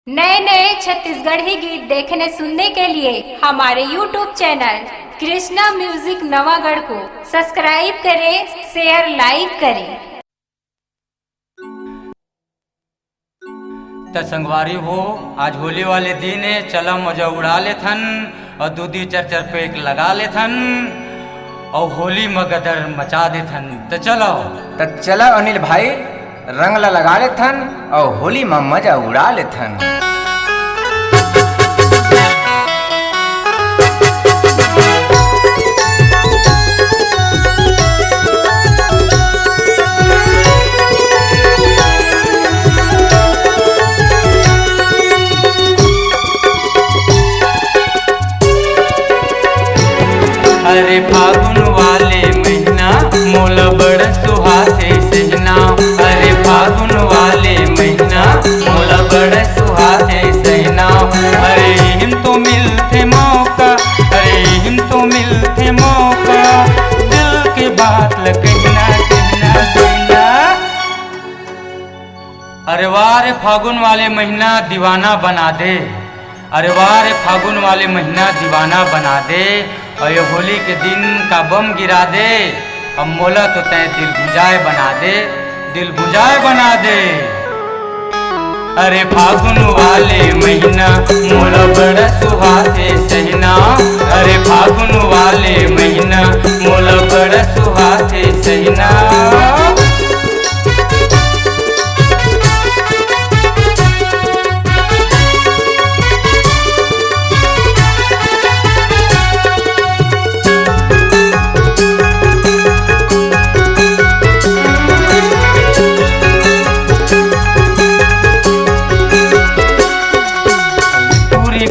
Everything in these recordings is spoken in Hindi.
नए नए छत्तीसगढ़ी गीत देखने सुनने के लिए हमारे YouTube channel Krishna music Navagarh को सब्सक्राइब करें, शेयर लाइक करें। त संगवारी हो, आज होली वाले दिन है, चला मजा उड़ा ले थन और दूधी चर पे एक लगा ले थन और होली में गदर मचा दे थन। तो चलो अनिल भाई, रंग लगा ले थन और होली में मजा उड़ा ले थन। अरे फागुन वाले महीना मोला बड़ सुहाते सहना। अरे फागुन वाले महीना मोला बड़ सुहाते सहना। अरे हिम तो मिलते मौका, अरे हिम तो मिलते मौका, दिल के बात कहना कहना कहना। अरे वारे फागुन वाले महीना दीवाना बना दे। अरे वारे फागुन वाले महीना दीवाना बना दे और ये होली के दिन का बम गिरा दे। अब मोला तो तय दिल बुझाए बना दे, दिल बुझाए बना दे। अरे फागुन वाले महीना मोला बड़ा सुहाते सहना। अरे फागुन वाले महीना मोला बड़ा सुहाते सहना।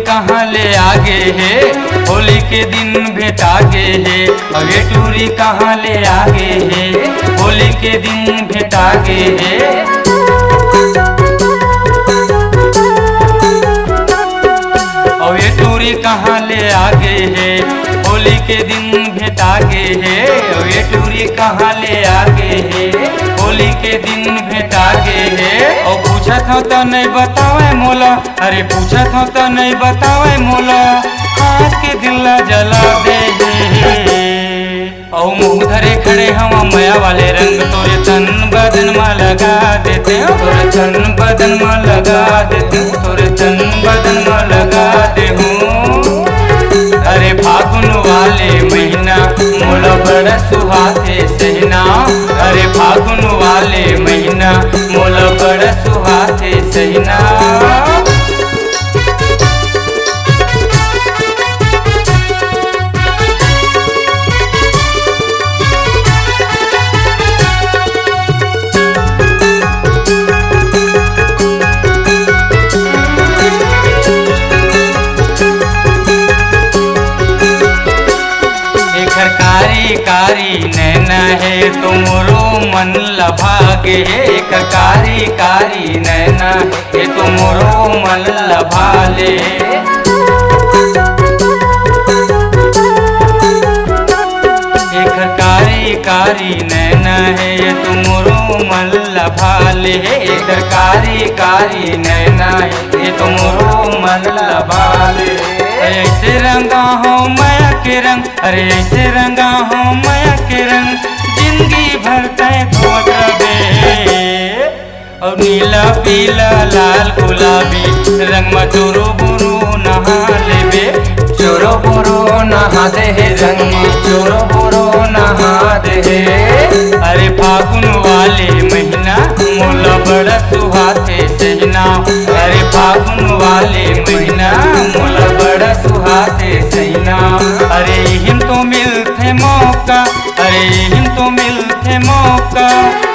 कहाँ ले आगे है, होली के दिन भेटा गे है। अब ये टूरी कहाँ ले आगे है, होली के दिन भेटा गे है। अब ये टूरी कहाँ ले आगे है, होली के दिन भेटा गे है। अब ये टूरी कहाँ ले आगे है, होली के दिन भेटा गे है। और पूछत हो तो नहीं बतावे मोला, अरे पूछत हो तो नहीं बतावे मोला, हाथ के दिल जला दे। और मुँह धरे खड़े हम माया वाले रंग तोरे तन बदन में लगा देते हो, तोरे तन बदन में लगा देते हो, तोरे तन बदन में लगा दे हूँ। अरे फागुन वाले महीना मोला बड़ा सुहाते सहना। अरे फागुन वाले महीना मोला बड़ा सुहाते सहना। कारी नैना है तुमरो मन लभागे है। एक कारी कारी नैना है तुमरो मन लभा ले। एक कारी कारी नैना है ये तुमरो मन लभा ले। एक कारी कारी नैना है ये तुमरो मन लभा ले। ऐसे रंगा हो माया के रंग, अरे ऐसे रंगा हो माया के रंग, जिंदगी भर तय धोत रहे। और नीला पीला लाल गुलाबी रंग में चोरो बुरो नहा लेबे। चोरो बुरो नहा दे रंग, चोरो बुरो नहा दे। अरे फागुन वाले महीना मोला बड़ा सुहाते सहना। अरे फागुन वाले महीना मोला बड़ा सुहाते सहना। अरे हिम तो मिलते मौका, अरे हिम तो मिलते मौका,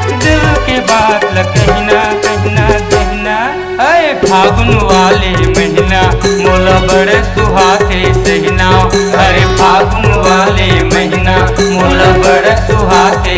दिल के बात कहना कहना कहना। अरे फागुन वाले महीना मोला बड़े सुहाते सहना। अरे फागुन वाले महीना मोला बड़ा सुहाते